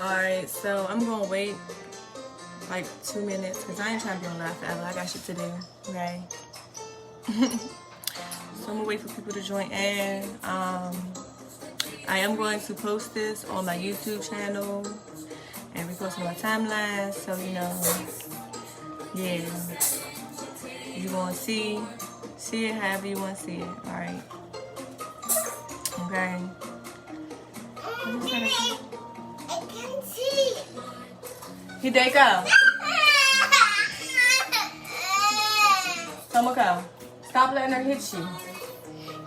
Alright, so I'm gonna wait like 2 minutes because I ain't trying to be on live forever. I got shit to do, okay? So I'm gonna wait for people to join in. I am going to post this on my YouTube channel and repost on my timeline, so you know, yeah, you gonna see it however you want to see it. All right, okay. I can't see. Hideko, Tomoko, stop letting her hit you.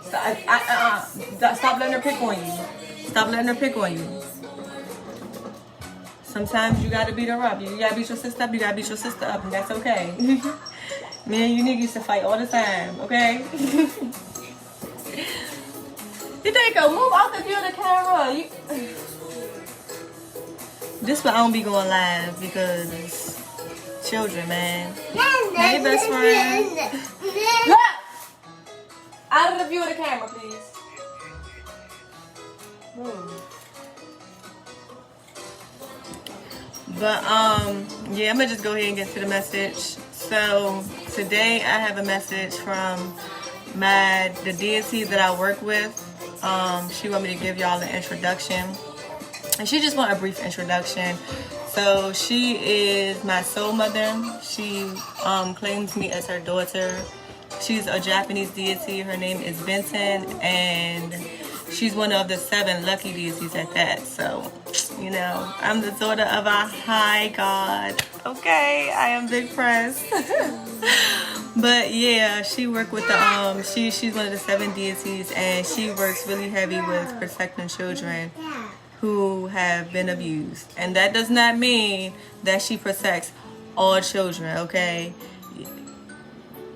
Stop letting her pick on you. Stop letting her pick on you. Sometimes you gotta beat her up. You gotta beat your sister up. You gotta beat your sister up, and that's okay. Me and you niggas used to fight all the time, okay? Hideko, move out the view of the camera. This why I don't be going live because children, man. Hey, best friend. Look! Out of the view of the camera, please. But yeah, I'm gonna just go ahead and get to the message. So today I have a message from the deity that I work with. She want me to give y'all an introduction, and she just want a brief introduction. So she is my soul mother. She claims me as her daughter. She's a Japanese deity. Her name is Benzaiten, and she's one of the 7 lucky deities at that. So, you know, I'm the daughter of a high god. Okay, I am big press. But yeah, she work with the she's one of the 7 deities, and she works really heavy with protecting children who have been abused. And that does not mean that she protects all children, okay?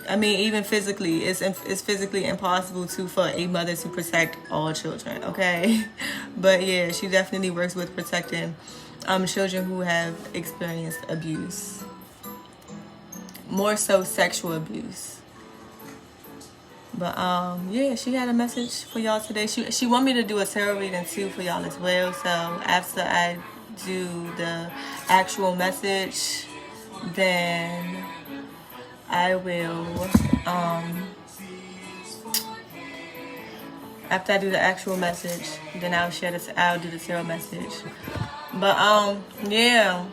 I mean, even physically, it's physically impossible for a mother to protect all children, okay? But yeah, she definitely works with protecting children who have experienced abuse. More so sexual abuse. But yeah, she had a message for y'all today. She want me to do a tarot reading too for y'all as well. So after I do the actual message, then I will, after I do the actual message, then I'll do the tarot message. But, yeah,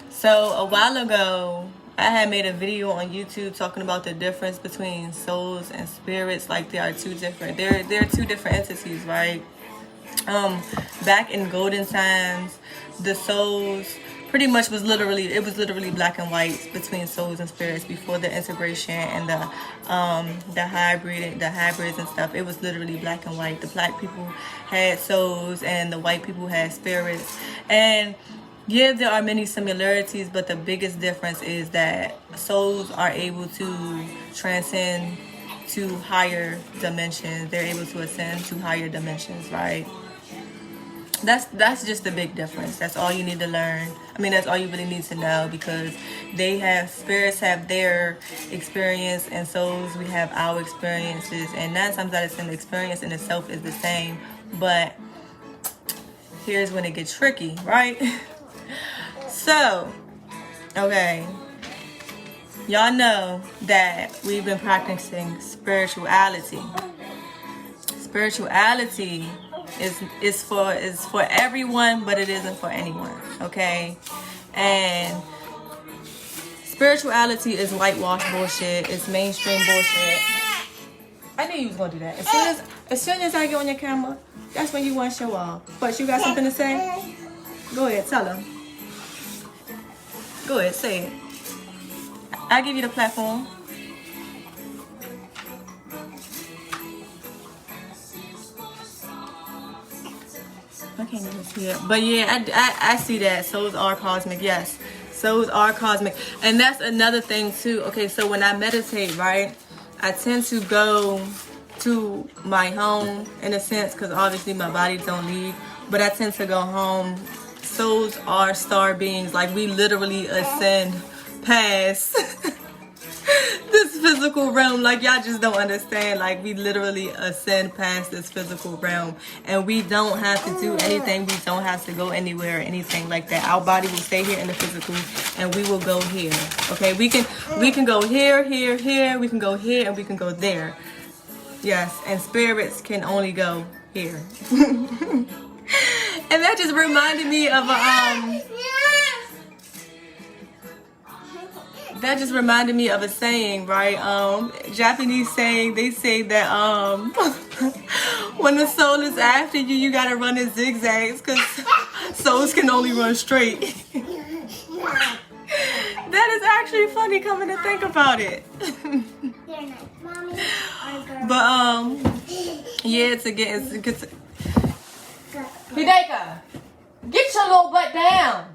so a while ago, I had made a video on YouTube talking about the difference between souls and spirits. Like, they are 2 different, they're 2 different entities, right? Back in golden times, the souls pretty much was literally black and white between souls and spirits before the integration and the hybrids and stuff. It was literally black and white. The black people had souls and the white people had spirits. And yeah, there are many similarities, but the biggest difference is that souls are able to transcend to higher dimensions. They're able to ascend to higher dimensions, right? That's just the big difference. That's all you need to learn. I mean, that's all you really need to know, because spirits have their experience, and souls, we have our experiences. And 9 times out of 10, the experience in itself is the same. But here's when it gets tricky, right? So, okay. Y'all know that we've been practicing spirituality. Spirituality is for everyone, but it isn't for anyone, okay? And spirituality is whitewash bullshit. It's mainstream bullshit. I knew you was gonna do that. As soon as I get on your camera, that's when you want to show off. But you got something to say? Go ahead, tell them. Go ahead, say it. I'll give you the platform. I can't even see it. But yeah, I see that. Souls are cosmic. Yes. Souls are cosmic. And that's another thing too. Okay, so when I meditate, right, I tend to go to my home in a sense, because obviously my body don't leave. But I tend to go home. Souls are star beings. Like, we literally ascend past this physical realm. Like, y'all just don't understand. Like, we literally ascend past this physical realm, and we don't have to do anything. We don't have to go anywhere or anything like that. Our body will stay here in the physical, and we will go here. Okay, we can go here, here, here. We can go here, and we can go there. Yes, and spirits can only go here. And that just reminded me of a saying, right? Japanese saying. They say that when the soul is after you, you gotta run in zigzags because souls can only run straight. That is actually funny coming to think about it. But yeah, to get Hideka, get your little butt down.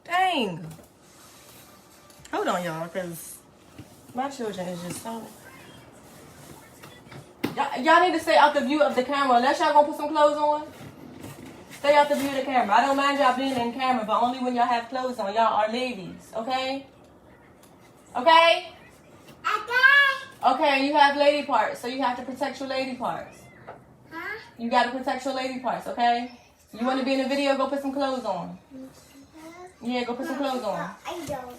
Dang. Hold on, y'all, because my children is just so... Y'all need to stay out the view of the camera. Unless y'all gonna put some clothes on, stay out the view of the camera. I don't mind y'all being in camera, but only when y'all have clothes on. Y'all are ladies, okay? Okay? Okay, you have lady parts, so you have to protect your lady parts. Huh? You gotta protect your lady parts, okay? You wanna be in the video, go put some clothes on. Yeah, go put some clothes on. I don't.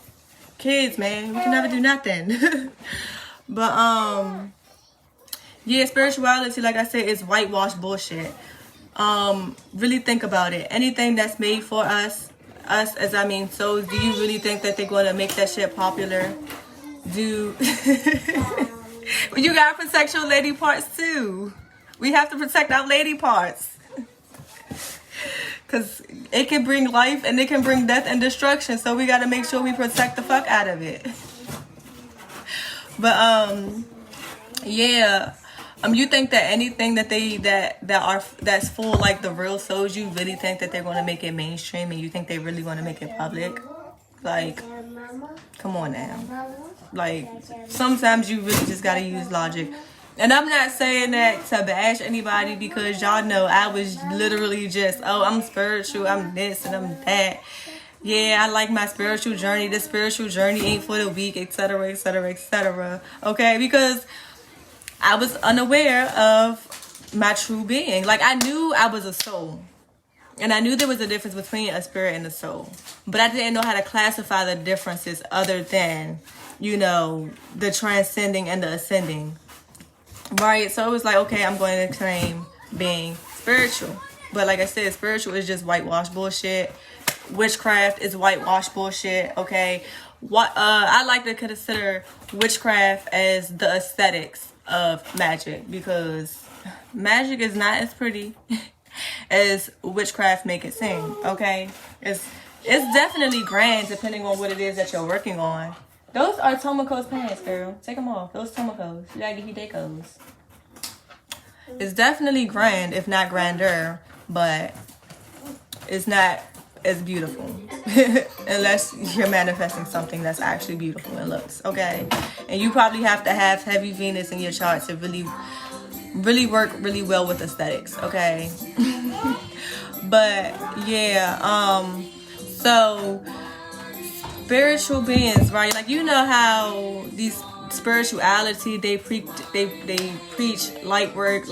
Kids, man, we can never do nothing. But yeah, spirituality, like I said, is whitewash bullshit. Really think about it. Anything that's made for us as I mean souls, do you really think that they're gonna make that shit popular? You gotta protect your lady parts too. We have to protect our lady parts. Because it can bring life and it can bring death and destruction. So we got to make sure we protect the fuck out of it. But, yeah. You think that anything that that's full like the real souls, you really think that they're going to make it mainstream and you think they really want to make it public? Like, come on now. Like, sometimes you really just got to use logic. And I'm not saying that to bash anybody because y'all know I was literally just, oh, I'm spiritual, I'm this and I'm that. Yeah, I like my spiritual journey. The spiritual journey ain't for the weak, etc., etc., etc. Okay, because I was unaware of my true being. Like, I knew I was a soul. And I knew there was a difference between a spirit and a soul. But I didn't know how to classify the differences other than, you know, the transcending and the ascending. Right, so it was like, okay, I'm going to claim being spiritual. But like I said, spiritual is just whitewash bullshit. Witchcraft is whitewash bullshit, okay? I like to consider witchcraft as the aesthetics of magic because magic is not as pretty as witchcraft make it seem, okay? It's definitely grand depending on what it is that you're working on. Those are Tomoko's pants, girl. Take them off. Those Tomoko's. You gotta get Hideko's. It's definitely grand, if not grander, but it's not as beautiful. Unless you're manifesting something that's actually beautiful in looks, okay? And you probably have to have heavy Venus in your chart to really work really well with aesthetics, okay? But, yeah, so... spiritual beings, right? Like, you know how these spirituality, they preach light work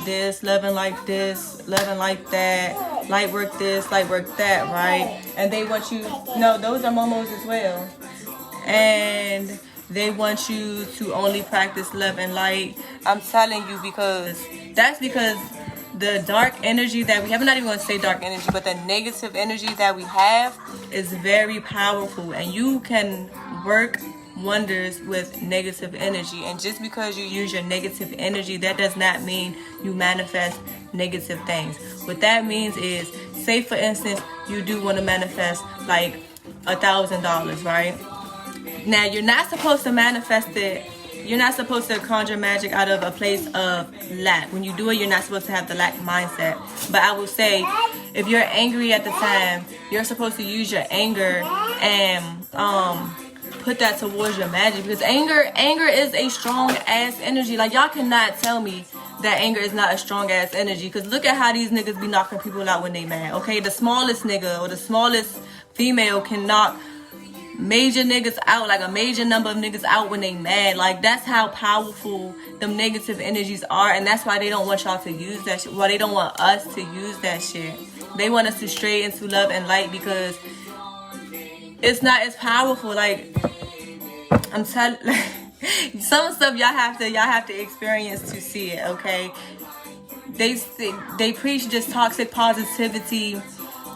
this, loving like this, loving like that, light work this, light work that, right? And they want you, no, those are momos as well. And they want you to only practice love and light. I'm telling you, because the dark energy that we have, I'm not even going to say dark energy, but the negative energy that we have is very powerful. And you can work wonders with negative energy. And just because you use your negative energy, that does not mean you manifest negative things. What that means is, say for instance, you do want to manifest like $1,000, right? Now, you're not supposed to manifest it. You're not supposed to conjure magic out of a place of lack. When you do it, you're not supposed to have the lack mindset. But I will say, if you're angry at the time, you're supposed to use your anger and put that towards your magic. Because anger is a strong ass energy. Like, y'all cannot tell me that anger is not a strong ass energy. Because look at how these niggas be knocking people out when they mad. Okay, the smallest nigga or the smallest female can knock major niggas out, like a major number of niggas out when they mad. Like, that's how powerful them negative energies are, and that's why they don't want y'all to use that shit. Well, they don't want us to use that shit. They want us to stray into love and light because it's not as powerful. Like, I'm telling, some stuff y'all have to experience to see it. Okay, they preach just toxic positivity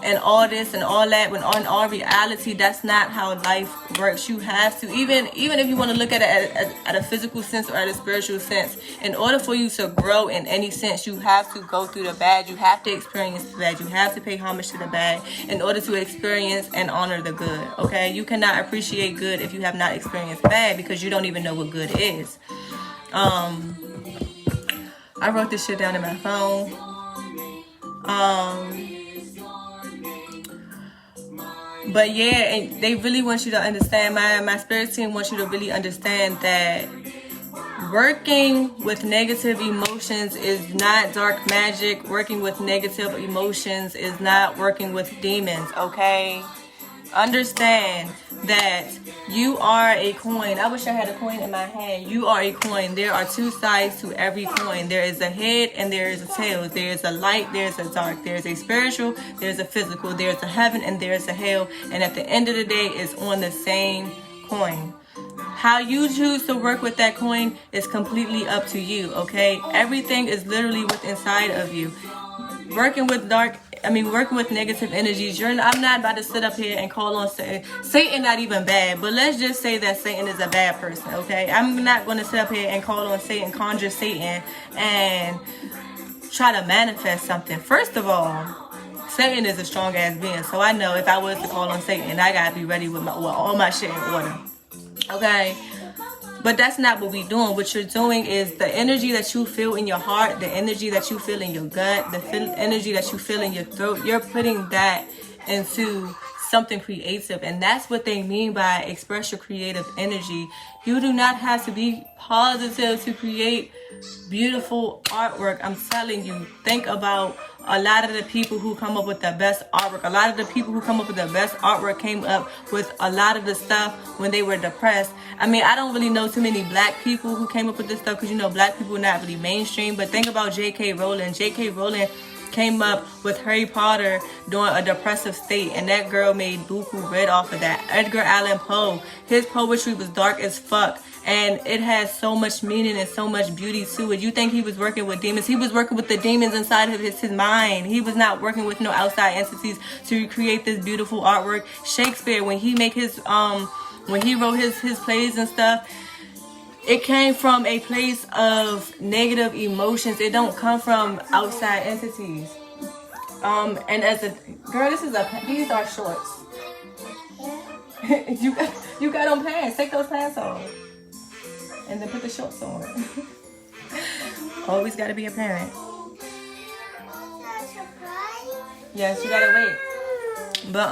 and all this and all that, when in all reality, that's not how life works. You have to, even if you want to look at it at a physical sense or at a spiritual sense, in order for you to grow in any sense, you have to go through the bad. You have to experience the bad. You have to pay homage to the bad in order to experience and honor the good. Okay, you cannot appreciate good if you have not experienced bad, because you don't even know what good is. I wrote this shit down in my phone. But yeah, and they really want you to understand, my spirit team wants you to really understand that working with negative emotions is not dark magic. Working with negative emotions is not working with demons, okay? Understand that you are a coin. I wish I had a coin in my hand. You are a coin. There are two sides to every coin. There is a head and there is a tail. There is a light, there is a dark. There is a spiritual, there is a physical. There is a heaven and there is a hell. And at the end of the day, it's on the same coin. How you choose to work with that coin is completely up to you, okay? Everything is literally within inside of you. Working with negative energies, I'm not about to sit up here and call on Satan. Satan not even bad, but let's just say that Satan is a bad person, okay? I'm not going to sit up here and call on Satan, conjure Satan, and try to manifest something. First of all, Satan is a strong ass being, so I know if I was to call on Satan, I gotta be ready with all my shit in order, okay? But that's not what we're doing. What you're doing is the energy that you feel in your heart, the energy that you feel in your gut, the energy that you feel in your throat, you're putting that into something creative. And that's what they mean by express your creative energy. You do not have to be positive to create beautiful artwork. I'm telling you, think about a lot of the people who come up with the best artwork. A lot of the people who come up with the best artwork came up with a lot of the stuff when they were depressed. I mean, I don't really know too many black people who came up with this stuff, because, you know, black people are not really mainstream. But think about J.K. Rowling. J.K. Rowling came up with Harry Potter during a depressive state, and that girl made buku bread off of that. Edgar Allan Poe, his poetry was dark as fuck, and it has so much meaning and so much beauty to it. You think he was working with demons? He was working with the demons inside of his mind. He was not working with no outside entities to create this beautiful artwork. Shakespeare, when he make his when he wrote his plays and stuff, it came from a place of negative emotions. It don't come from outside entities. And as a girl, these are shorts. you got on pants. Take those pants off, and then put the shorts on. Always got to be a parent. Yes, you gotta wait. But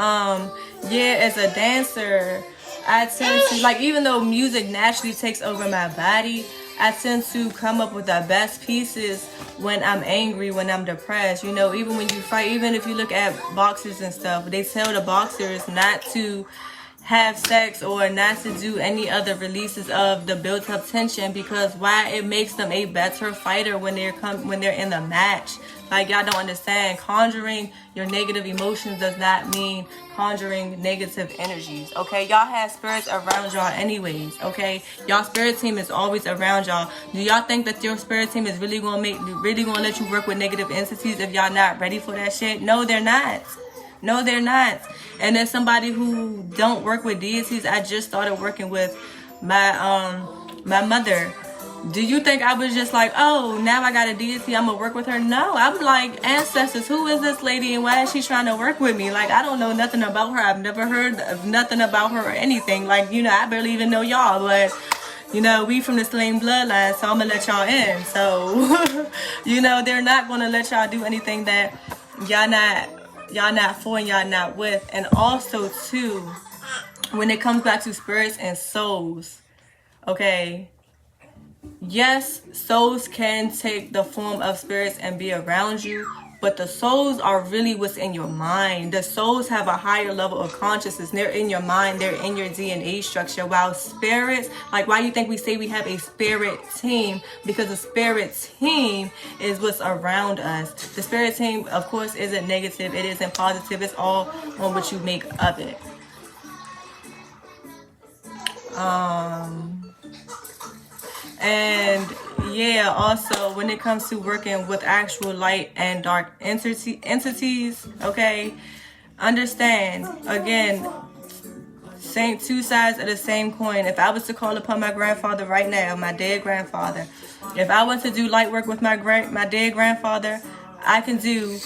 yeah, as a dancer, I tend to, like, even though music naturally takes over my body, I tend to come up with the best pieces when I'm angry, when I'm depressed. You know, even when you fight, even if you look at boxers and stuff, they tell the boxers not to have sex or not to do any other releases of the built up tension, because why? It makes them a better fighter when they're in the match. Like, y'all don't understand. Conjuring your negative emotions does not mean conjuring negative energies, okay? Y'all have spirits around y'all anyways, okay? Y'all spirit team is always around y'all. Do y'all think that your spirit team is really gonna let you work with negative entities if y'all not ready for that shit? No, they're not. No, they're not. And as somebody who don't work with deities, I just started working with my mother. Do you think I was just like, oh, now I got a deity, I'm gonna work with her? No, I'm like, ancestors, who is this lady and why is she trying to work with me? Like, I don't know nothing about her. I've never heard of nothing about her or anything. Like, you know, I barely even know y'all, but you know, we from the same bloodline, so I'm gonna let y'all in. So, you know, they're not gonna let y'all do anything that y'all not for and y'all not with. And also too, when it comes back to spirits and souls, okay, yes, souls can take the form of spirits and be around you, but the souls are really what's in your mind. The souls have a higher level of consciousness. They're in your mind. They're in your DNA structure. While spirits, like, why you think we say we have a spirit team? Because the spirit team is what's around us. The spirit team, of course, isn't negative. It isn't positive. It's all on what you make of it. And yeah, also when it comes to working with actual light and dark entities, okay, understand, again, same two sides of the same coin. If I was to call upon my grandfather right now, my dead grandfather, if I want to do light work with my dead grandfather, I can do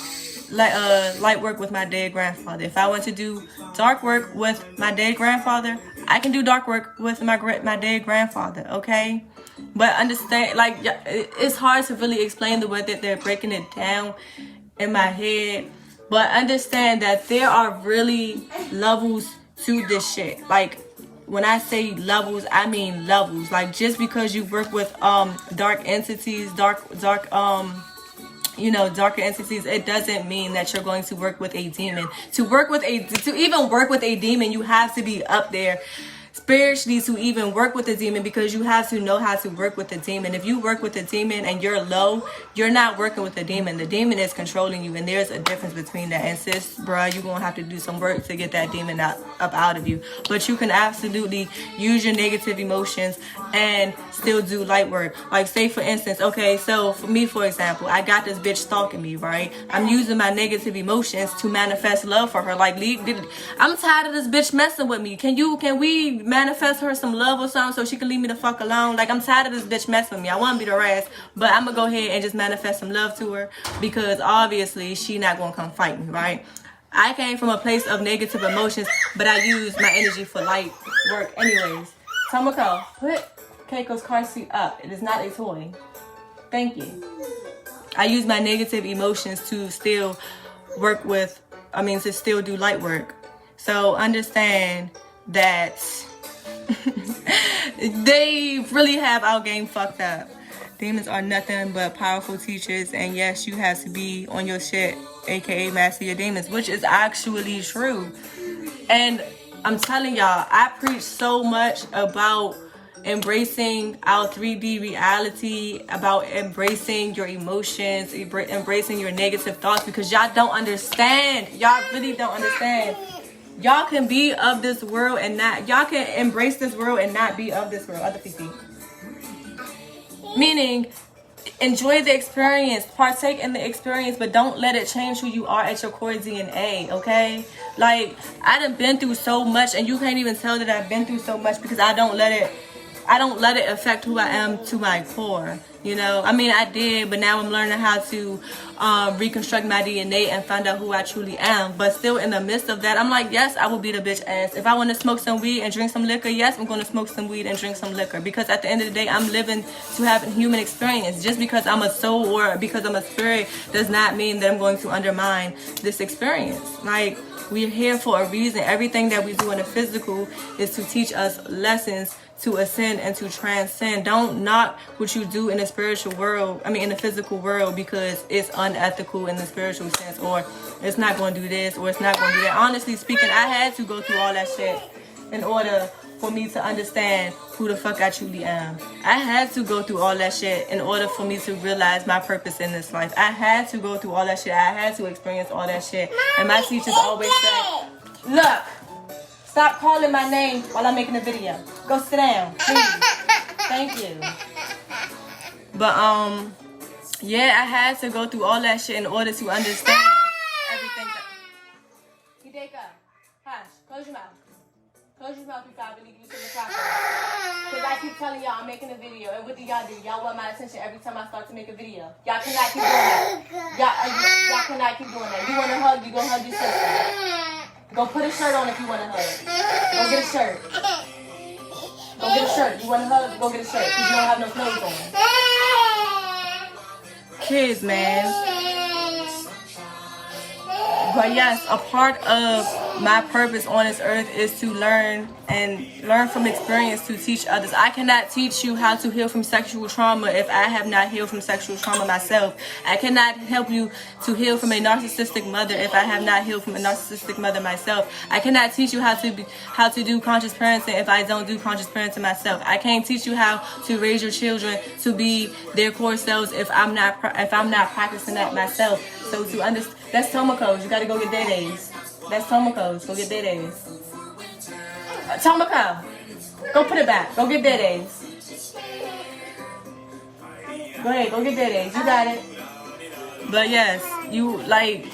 light work with my dead grandfather. If I want to do dark work with my dead grandfather, I can do dark work with my dead grandfather, okay? But understand, like, it's hard to really explain the way that they're breaking it down in my head. But understand that there are really levels to this shit. Like, when I say levels, I mean levels. Like, just because you work with dark entities, darker entities, it doesn't mean that you're going to work with a demon. To even work with a demon, you have to be up there spiritually to even work with the demon, because you have to know how to work with the demon. If you work with the demon and you're low, you're not working with the demon. The demon is controlling you, and there's a difference between that. And sis, bruh, you're gonna have to do some work to get that demon up out of you. But you can absolutely use your negative emotions and still do light work. Like, say for instance, okay, so for me, for example, I got this bitch stalking me, right? I'm using my negative emotions to manifest love for her. Like, I'm tired of this bitch messing with me. Can we manifest her some love or something so she can leave me the fuck alone? Like, I'm tired of this bitch messing with me. I want to be the ass, but I'm gonna go ahead and just manifest some love to her, because obviously she not gonna come fight me, right? I came from a place of negative emotions, but I use my energy for light work anyways. Tomoko, put Keiko's car seat up. It is not a toy. Thank you. I use my negative emotions to still to still do light work. So understand that they really have our game fucked up. Demons are nothing but powerful teachers, and yes, you have to be on your shit, aka master your demons, which is actually true. And I'm telling y'all, I preach so much about embracing our 3D reality, about embracing your emotions, embracing your negative thoughts, because y'all don't understand. Y'all really don't understand. Y'all can be of this world and not, y'all can embrace this world and not be of this world. Other people. Meaning, enjoy the experience, partake in the experience, but don't let it change who you are at your core DNA, okay? Like, I done been through so much, and you can't even tell that I've been through so much because I don't let it affect who I am to my core. You know, I mean, I did, but now I'm learning how to reconstruct my DNA and find out who I truly am. But still, in the midst of that, I'm like, yes, I will be the bitch ass. If I want to smoke some weed and drink some liquor, yes, I'm going to smoke some weed and drink some liquor. Because at the end of the day, I'm living to have a human experience. Just because I'm a soul or because I'm a spirit does not mean that I'm going to undermine this experience. Like, we're here for a reason. Everything that we do in the physical is to teach us lessons to ascend and to transcend. Don't knock what you do in the spiritual world, in the physical world, because it's unethical in the spiritual sense, or it's not going to do this, or it's not going to do that. Honestly speaking, I had to go through all that shit in order for me to understand who the fuck I truly am. I had to go through all that shit in order for me to realize my purpose in this life. I had to go through all that shit. I had to experience all that shit. And my teachers always said, look, stop calling my name while I'm making a video. Go sit down, please. Thank you. But, yeah, I had to go through all that shit in order to understand everything. Hideka, hush, close your mouth. Close your mouth before I believe you to the property. Because I keep telling y'all I'm making a video. And what do? Y'all want my attention every time I start to make a video. Y'all cannot keep doing that. Y'all cannot keep doing that. You want to hug, you going to hug your sister. Go put a shirt on if you want to hug. Go get a shirt. Go get a shirt. You want to hug? Go get a shirt. Because you don't have no clothes on. Kids, man. But yes, a part of my purpose on this earth is to learn from experience to teach others. I cannot teach you how to heal from sexual trauma if I have not healed from sexual trauma myself. I cannot help you to heal from a narcissistic mother if I have not healed from a narcissistic mother myself. I cannot teach you how to do conscious parenting if I don't do conscious parenting myself. I can't teach you how to raise your children to be their core selves if I'm not practicing that myself. So to understand, that's Tomoko. You gotta go get their days. That's Tomoko. Go get their days. Tomoko, go put it back. Go get their days. Go ahead, go get their days. You got it. But yes, you like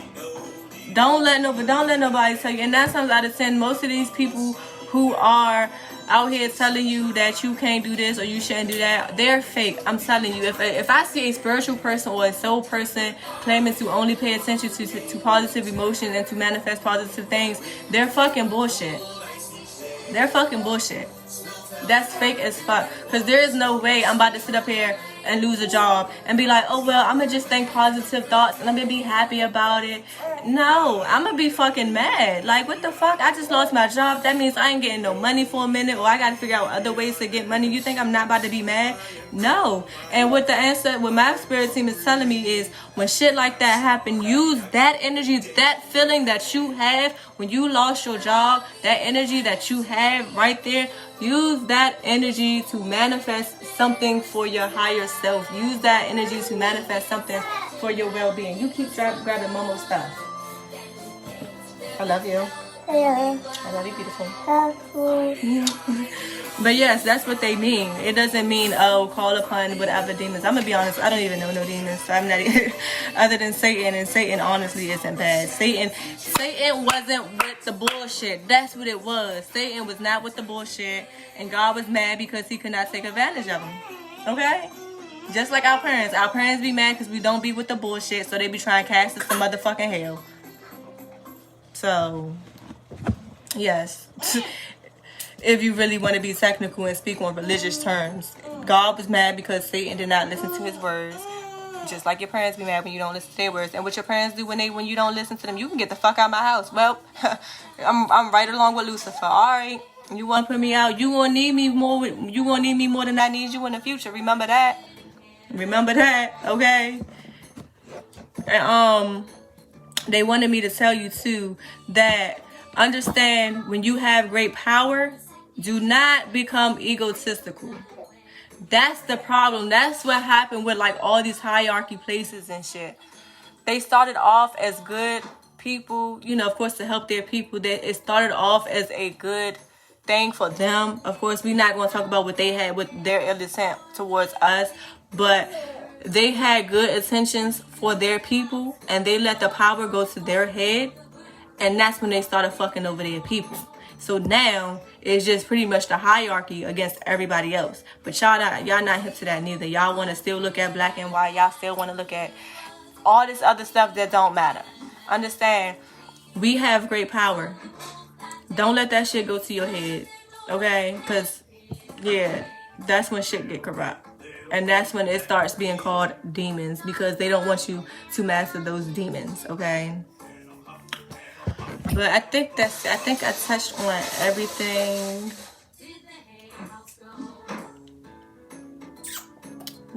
don't let nobody tell you. And 9 times out of 10, most of these people who are out here telling you that you can't do this or you shouldn't do that, they're fake. I'm telling you, if I see a spiritual person or a soul person claiming to only pay attention to positive emotions and to manifest positive things, they're fucking bullshit. They're fucking bullshit. That's fake as fuck. Because there is no way I'm about to sit up here and lose a job and be like, oh well, I'm gonna just think positive thoughts and I'm gonna be happy about it. No, I'm gonna be fucking mad. Like, what the fuck? I just lost my job. That means I ain't getting no money for a minute, or I gotta figure out other ways to get money. You think I'm not about to be mad? No. And what my spirit team is telling me is, when shit like that happen, use that energy, that feeling that you have when you lost your job, that energy that you have right there, use that energy to manifest something for your higher self. Use that energy to manifest something for your well-being. You keep grabbing Momo's stuff. I love you. Hello. I love you, beautiful. Hello. But yes, that's what they mean. It doesn't mean, oh, call upon whatever demons. I'm gonna be honest, I don't even know no demons. So I'm not even, other than Satan, and Satan honestly isn't bad. Satan wasn't with the bullshit. That's what it was. Satan was not with the bullshit, and God was mad because he could not take advantage of him. Okay? Just like our parents be mad because we don't be with the bullshit, so they be trying to cast us to motherfucking hell. So, yes. If you really want to be technical and speak on religious terms, God was mad because Satan did not listen to his words. Just like your parents be mad when you don't listen to their words. And what your parents do when you don't listen to them, you can get the fuck out of my house. Well, I'm right along with Lucifer. Alright. You want to put me out, you gonna need me more than I need you in the future. Remember that. Okay? And they wanted me to tell you too that understand, when you have great power, do not become egotistical. That's the problem. That's what happened with like all these hierarchy places and shit. They started off as good people, of course, to help their people. It started off as a good thing for them. Of course, we're not going to talk about what they had with their ill intent towards us, but they had good intentions for their people, and they let the power go to their head, and that's when they started fucking over their people. So now it's just pretty much the hierarchy against everybody else. But y'all not hip to that neither. Y'all want to still look at black and white. Y'all still want to look at all this other stuff that don't matter. Understand, we have great power. Don't let that shit go to your head, okay? Because, yeah, that's when shit get corrupt. And that's when it starts being called demons, because they don't want you to master those demons, okay? But I think I touched on everything.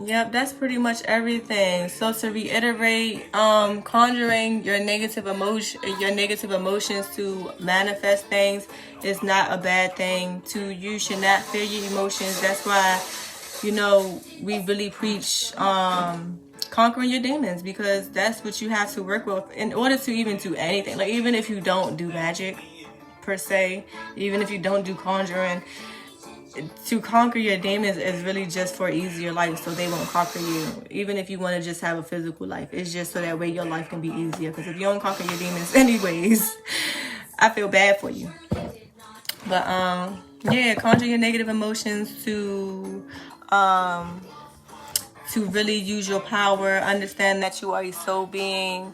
Yep, that's pretty much everything. So to reiterate, conjuring your negative emotions to manifest things is not a bad thing. You should not fear your emotions. That's why, we really preach conquering your demons, because that's what you have to work with in order to even do anything. Like, even if you don't do magic per se, even if you don't do conjuring, to conquer your demons is really just for easier life, so they won't conquer you. Even if you want to just have a physical life, it's just so that way your life can be easier. Because if you don't conquer your demons anyways, I feel bad for you. But yeah, conjure your negative emotions to really use your power. Understand that you are a soul being.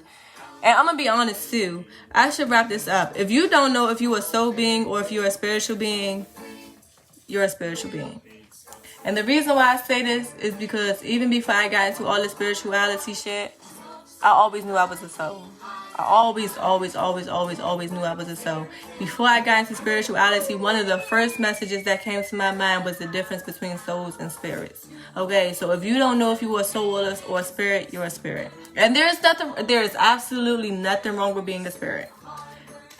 And I'm gonna be honest too, I should wrap this up. If you don't know if you're a soul being or if you're a spiritual being, you're a spiritual being. And the reason why I say this is because even before I got into all the spirituality shit, I always knew I was a soul. I always knew I was a soul. Before I got into spirituality, one of the first messages that came to my mind was the difference between souls and spirits. Okay, so if you don't know if you are a soul or a spirit, you're a spirit. And there is absolutely nothing wrong with being a spirit.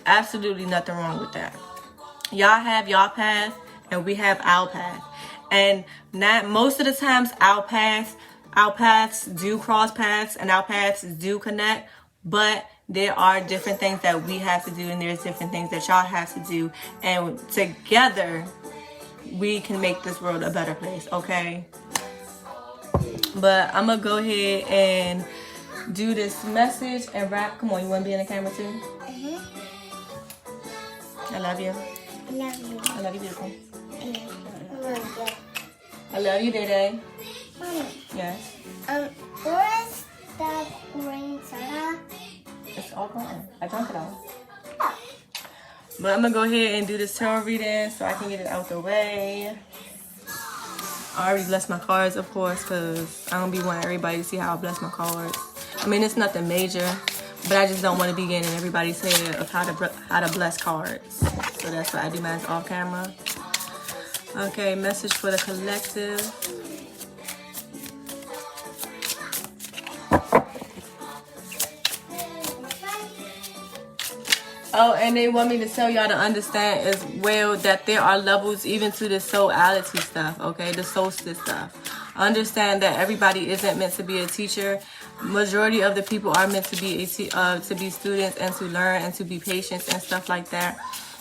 Absolutely nothing wrong with that. Y'all have y'all path, and we have our path. And not most of the times our paths do cross paths and our paths do connect, but there are different things that we have to do, and there's different things that y'all have to do, and together we can make this world a better place, okay? But I'm gonna go ahead and do this message and wrap. Come on, you wanna be in the camera too? Mm-hmm. I love you. I love you. I love you, beautiful. I love you. I love you, Day. Mommy, Yes. where is that green soda? It's all gone. I drank it all. Oh. But I'm gonna go ahead and do this tarot reading so I can get it out the way. I already blessed my cards, of course, because I don't be wanting everybody to see how I bless my cards. I mean, it's nothing major, but I just don't want to be getting in everybody's head of how to bless cards. So that's why I do mine off camera. Okay, message for the collective. Oh, and they want me to tell y'all to understand as well that there are levels even to the soulality stuff, okay? The solstice stuff. Understand that everybody isn't meant to be a teacher. Majority of the people are meant to be to be students and to learn and to be patient and stuff like that.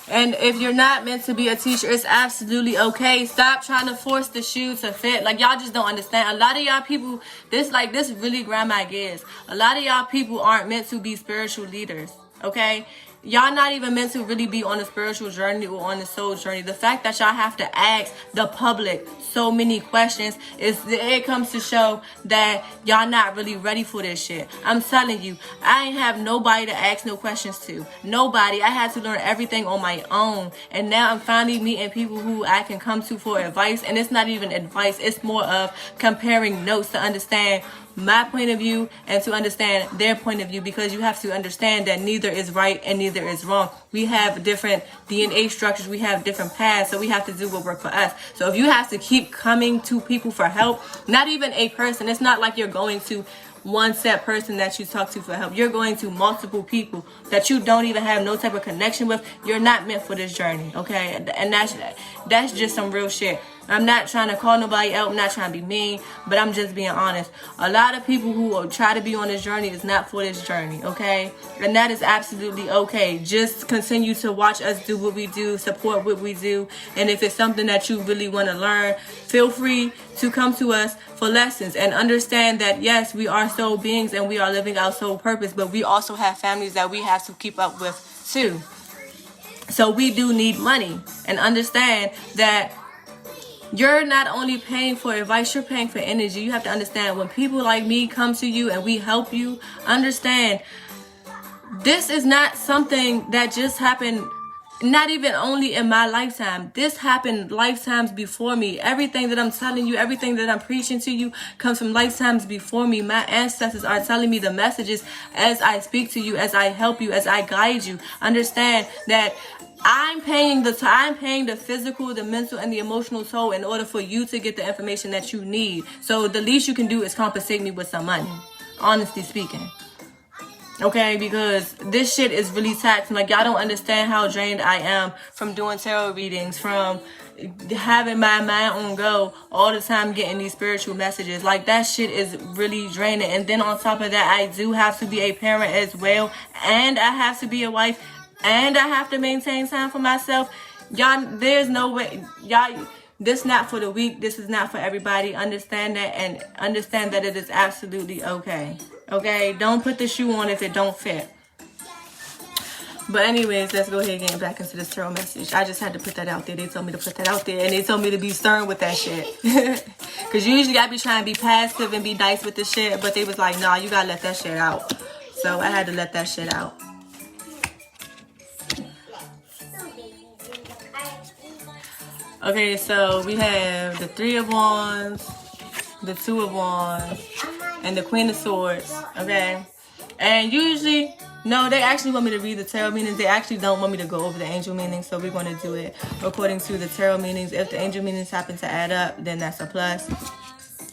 And if you're not meant to be a teacher, it's absolutely okay. Stop trying to force the shoe to fit. Like, y'all just don't understand. A lot of y'all people, this really grind my gears. A lot of y'all people aren't meant to be spiritual leaders, okay? Y'all not even meant to really be on a spiritual journey or on a soul journey. The fact that y'all have to ask the public so many questions it comes to show that y'all not really ready for this shit. I'm telling you, I ain't have nobody to ask no questions to. Nobody. I had to learn everything on my own. And now I'm finally meeting people who I can come to for advice. And it's not even advice. It's more of comparing notes to understand my point of view and to understand their point of view, because you have to understand that neither is right and neither is wrong. We have different DNA structures, we have different paths, so we have to do what works for us. So if you have to keep coming to people for help, not even a person, it's not like you're going to one set person that you talk to for help. You're going to multiple people that you don't even have no type of connection with. You're not meant for this journey, okay? And that's just some real shit. I'm not trying to call nobody out. I'm not trying to be mean, but I'm just being honest. A lot of people who try to be on this journey is not for this journey, okay? And that is absolutely okay. Just continue to watch us do what we do, support what we do. And if it's something that you really want to learn, feel free to come to us for lessons and understand that, yes, we are soul beings and we are living our soul purpose, but we also have families that we have to keep up with too. So we do need money, and understand that you're not only paying for advice, you're paying for energy. You have to understand, when people like me come to you and we help you, understand this is not something that just happened, not even only in my lifetime. This happened lifetimes before me. Everything that I'm telling you, everything that I'm preaching to you comes from lifetimes before me. My ancestors are telling me the messages as I speak to you, as I help you, as I guide you. Understand that I'm paying the physical, the mental, and the emotional toll in order for you to get the information that you need. So the least you can do is compensate me with some money, honestly speaking. Okay, because this shit is really taxing. Like, y'all don't understand how drained I am from doing tarot readings, from having my mind on go all the time, getting these spiritual messages. Like, that shit is really draining. And then on top of that, I do have to be a parent as well, and I have to be a wife, and I have to maintain time for myself. Y'all, there's no way. Y'all, this not for the weak. This is not for everybody. Understand that, and understand that it is absolutely okay. Okay? Don't put the shoe on if it don't fit. But anyways, let's go ahead and get back into this tarot message. I just had to put that out there. They told me to put that out there, and they told me to be stern with that shit. Because usually I be trying to be passive and be nice with the shit, but they was like, nah, you gotta let that shit out. So I had to let that shit out. Okay, so we have the Three of Wands, the Two of Wands, and the Queen of Swords, okay? And usually, no, they actually want me to read the tarot meanings. They actually don't want me to go over the angel meanings. So we're going to do it according to the tarot meanings. If the angel meanings happen to add up, then that's a plus.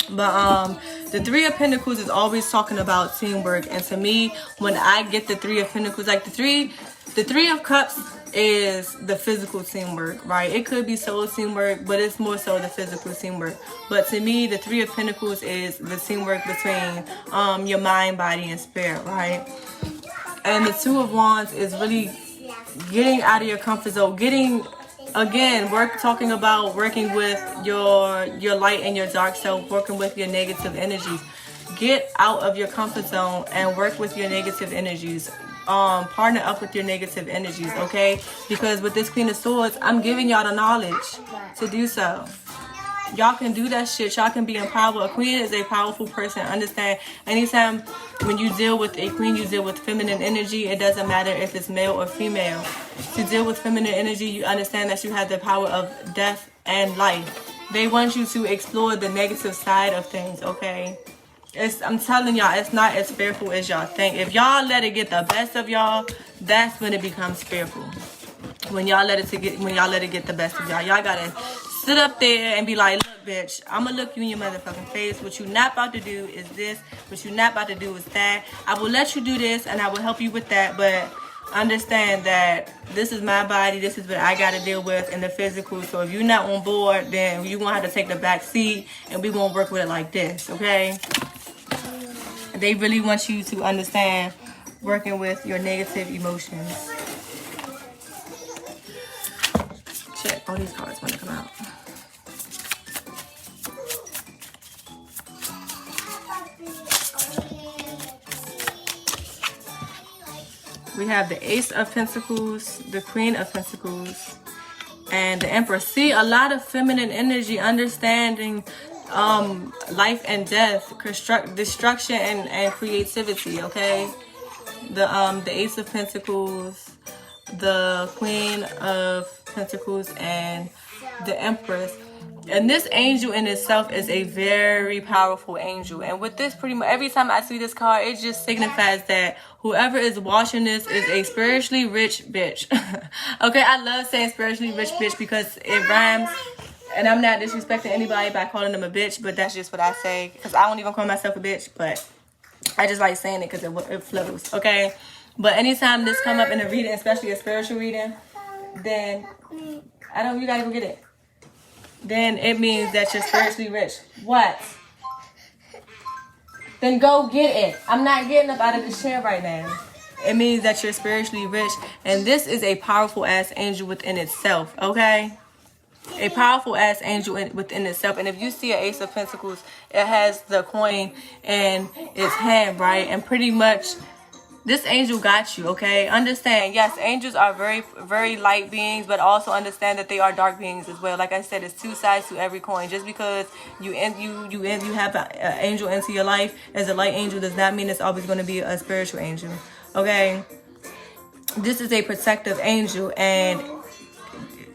But the Three of Pentacles is always talking about teamwork. And to me, when I get the Three of Pentacles, like the Three of Cups is the physical teamwork, right? It could be soul teamwork, but it's more so the physical teamwork. But to me, the Three of Pentacles is the teamwork between your mind, body, and spirit, right? And the Two of Wands is really getting out of your comfort zone, talking about working with your light and your dark self, working with your negative energies. Get out of your comfort zone and work with your negative energies. Partner up with your negative energies, okay? Because with this Queen of Swords, I'm giving y'all the knowledge to do so. Y'all can do that shit. Y'all can be empowered. A queen is a powerful person. Understand, anytime when you deal with a queen, you deal with feminine energy. It doesn't matter if it's male or female. To deal with feminine energy, you understand that you have the power of death and life. They want you to explore the negative side of things, okay? I'm telling y'all, it's not as fearful as y'all think. If y'all let it get the best of y'all, that's when it becomes fearful. When y'all let it get the best of y'all, y'all gotta sit up there and be like, look, bitch, I'm gonna look you in your motherfucking face. What you not about to do is this. What you not about to do is that. I will let you do this and I will help you with that, but understand that this is my body. This is what I gotta deal with in the physical. So if you're not on board, then you're gonna have to take the back seat and we're gonna work with it like this, okay? They really want you to understand working with your negative emotions. Check all these cards when they come out. We have the Ace of Pentacles, the Queen of Pentacles, and the Emperor. See, a lot of feminine energy, understanding life and death, destruction and creativity, okay? The Ace of Pentacles, the Queen of Pentacles, and the Empress. And this angel in itself is a very powerful angel. And with this, pretty much every time I see this card, it just signifies that whoever is watching this is a spiritually rich bitch. Okay, I love saying spiritually rich bitch because it rhymes. And I'm not disrespecting anybody by calling them a bitch, but that's just what I say. Because I don't even call myself a bitch, but I just like saying it because it flows, okay? But anytime this come up in a reading, especially a spiritual reading, then you gotta go get it. Then it means that you're spiritually rich. What? Then go get it. I'm not getting up out of this chair right now. It means that you're spiritually rich. And this is a powerful ass angel within itself, okay? A powerful ass angel within itself. And if you see an Ace of Pentacles, it has the coin in its hand, right? And pretty much this angel got you, okay? Understand, yes, angels are very, very light beings, but also understand that they are dark beings as well. Like I said, it's two sides to every coin. Just because you have an angel into your life as a light angel does not mean it's always going to be a spiritual angel, okay? This is a protective angel, and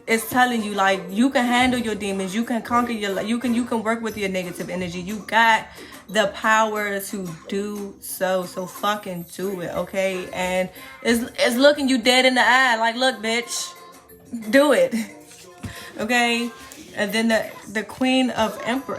it's telling you, like, you can handle your demons, you can conquer your life, you can work with your negative energy. You got the power to do so fucking do it, okay? And it's looking you dead in the eye, like, look, bitch, do it, okay? And then the Queen of Emperor,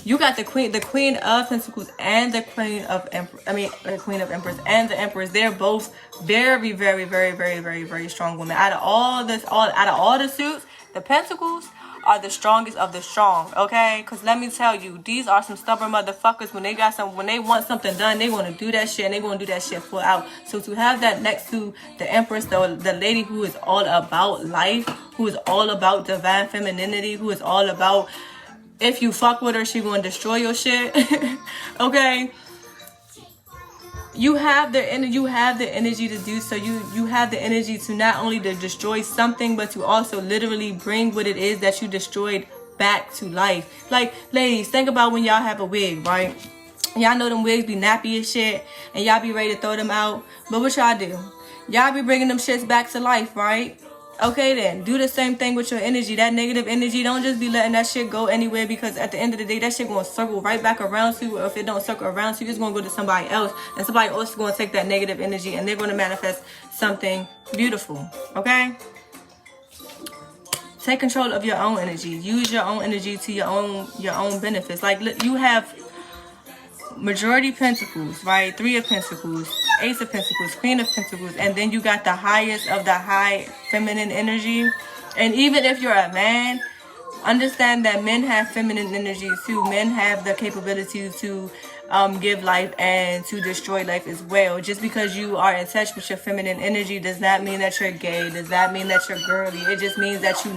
you got the Queen of Pentacles and the Queen of Emperor, the Queen of Empress and the Empress. They're both very, very, very, very, very, very strong women. Out of all the suits, the Pentacles are the strongest of the strong, okay? Because let me tell you, these are some stubborn motherfuckers. When they want something done, they want to do that shit, and they want to do that shit full out. So to have that next to the Empress, the lady who is all about life, who is all about divine femininity, who is all about, if you fuck with her, she going to destroy your shit, okay? You have the energy to do so. You have the energy to not only to destroy something, but to also literally bring what it is that you destroyed back to life. Like, ladies, think about when y'all have a wig, right? Y'all know them wigs be nappy as shit, and y'all be ready to throw them out. But what y'all do? Y'all be bringing them shits back to life, right? Okay then, do the same thing with your energy. That negative energy, don't just be letting that shit go anywhere, because at the end of the day, that shit gonna circle right back around to you. Or if it don't circle around to you, it's gonna go to somebody else, and somebody else is gonna take that negative energy and they're gonna manifest something beautiful. Okay? Take control of your own energy. Use your own energy to your own benefits. Like, you have majority pentacles, right? 3 of pentacles, Ace of pentacles, Queen of pentacles, and then you got the highest of the high feminine energy. And even if you're a man, understand that men have feminine energy too. Men have the capability to give life and to destroy life as well. Just because you are in touch with your feminine energy does not mean that you're gay, does not mean that you're girly. It just means that you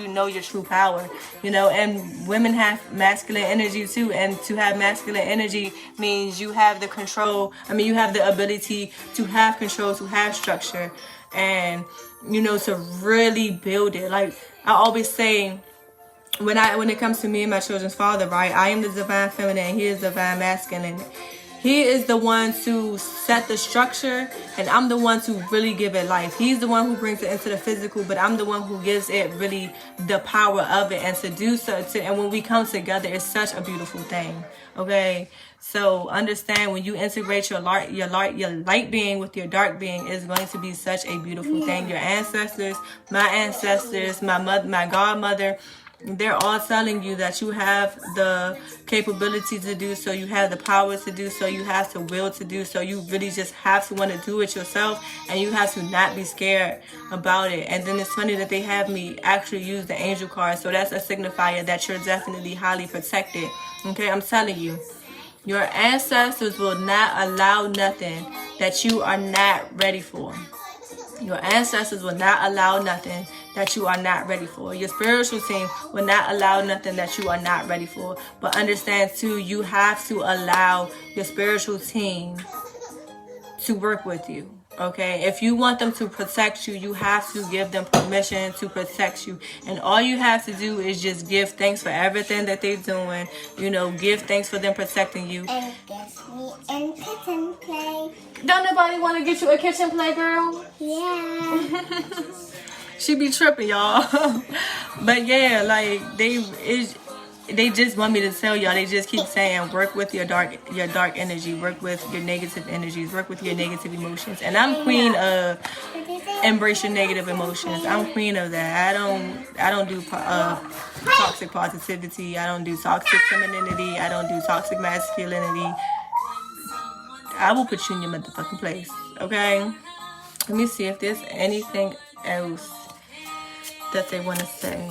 know your true power, you know. And women have masculine energy too, and to have masculine energy means you have the control, you have the ability to have control, to have structure, and you know, to really build it. Like I always say, when it comes to me and my children's father, right, I am the divine feminine and he is the divine masculine. He is the one to set the structure, and I'm the one to really give it life. He's the one who brings it into the physical, but I'm the one who gives it really the power of it. And to do so, and when we come together, it's such a beautiful thing. Okay, so understand, when you integrate your light being with your dark being, is going to be such a beautiful thing. Your ancestors, my mother, my godmother, they're all telling you that you have the capability to do so, you have the power to do so, you have the will to do so. You really just have to want to do it yourself, and you have to not be scared about it. And then it's funny that they have me actually use the angel card, so that's a signifier that you're definitely highly protected. Okay, I'm telling you, your ancestors will not allow nothing that you are not ready for. Your ancestors will not allow nothing that you are not ready for. Your spiritual team will not allow nothing that you are not ready for. But understand too, you have to allow your spiritual team to work with you. Okay, if you want them to protect you, you have to give them permission to protect you. And all you have to do is just give thanks for everything that they're doing. You know, give thanks for them protecting you. And get me in kitchen play. Don't nobody want to get you a kitchen play, girl? Yeah. She be tripping, y'all. But yeah, like they just want me to tell y'all. They just keep saying, work with your dark energy, work with your negative energies, work with your negative emotions. And I'm queen of embrace your negative emotions. I'm queen of that. I don't do toxic positivity. I don't do toxic femininity. I don't do toxic masculinity. I will put you in your motherfucking place. Okay? Let me see if there's anything else that they want to say.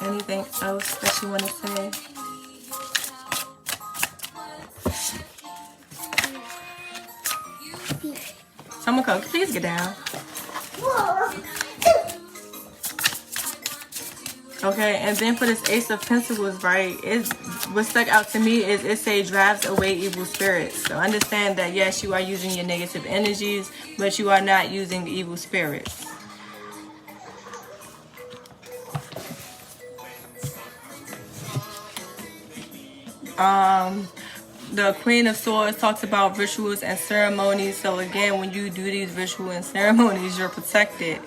Anything else that you want to say? Someone come, please get down. Okay, and then for this Ace of Pentacles, right, what stuck out to me is it say drives away evil spirits. So understand that yes, you are using your negative energies, but you are not using evil spirits. The Queen of Swords talks about rituals and ceremonies. So again, when you do these rituals and ceremonies, you're protected.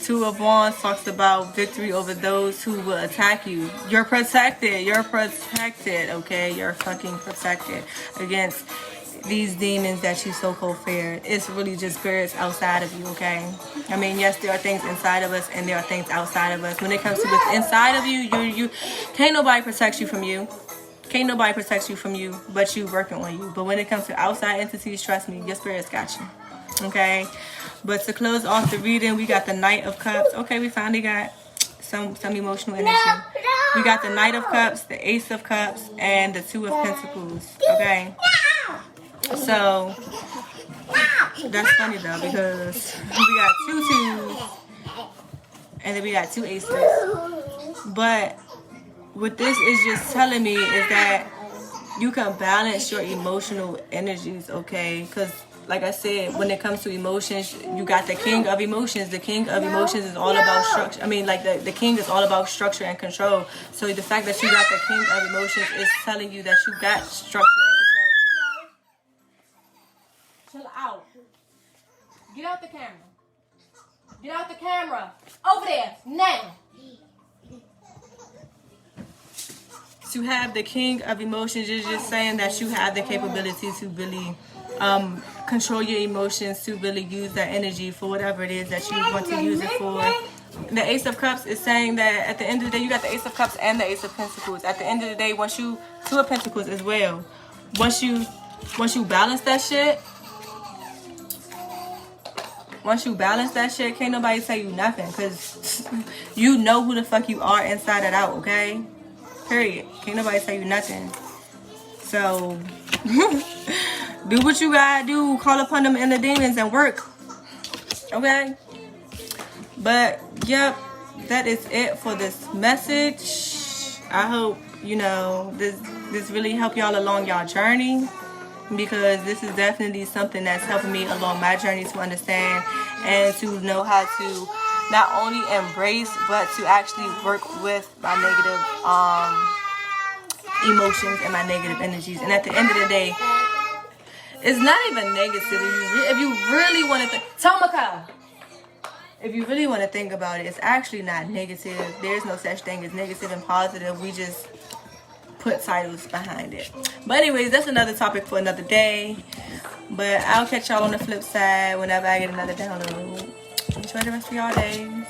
Two of Wands talks about victory over those who will attack you. You're protected. You're protected, okay? You're fucking protected against these demons that you so-called fear. It's really just spirits outside of you, okay? I mean, yes, there are things inside of us and there are things outside of us. When it comes to what's inside of you can't nobody protect you from you. Can't nobody protect you from you, but you working on you. But when it comes to outside entities, trust me, your spirit's got you. Okay? But to close off the reading, we got the Knight of Cups. Okay, we finally got some emotional energy. We got the Knight of Cups, the Ace of Cups, and the Two of Pentacles. Okay? So, that's funny though, because we got 2 twos, and then we got 2 aces. But what this is just telling me is that you can balance your emotional energies, okay? Because like I said, when it comes to emotions, you got the King of Emotions. The King of Emotions is all about structure. I mean, like the King is all about structure and control. So the fact that you got the King of Emotions is telling you that you got structure and control. Chill out. Get out the camera. Get out the camera. Over there. Now. To have the king of emotions is just saying that you have the capability to really control your emotions, to really use that energy for whatever it is that you want to use it for. The Ace of Cups is saying that at the end of the day, you got the Ace of Cups and the Ace of Pentacles. At the end of the day, once you, Two of Pentacles as well. Once you balance that shit, can't nobody tell you nothing, because you know who the fuck you are inside and out, okay? Period. Can't nobody tell you nothing. So, do what you gotta do. Call upon them inner demons and work. Okay? But, yep. That is it for this message. I hope, you know, this really help y'all along y'all journey. Because this is definitely something that's helping me along my journey to understand and to know how to not only embrace but to actually work with my negative emotions and my negative energies. And at the end of the day, it's not even negative. If you really want to think, Tomaka, if you really want to think about it, it's actually not negative. There's no such thing as negative and positive. We just put titles behind it. But anyways, that's another topic for another day. But I'll catch y'all on the flip side whenever I get another download. Enjoy the rest of y'all days.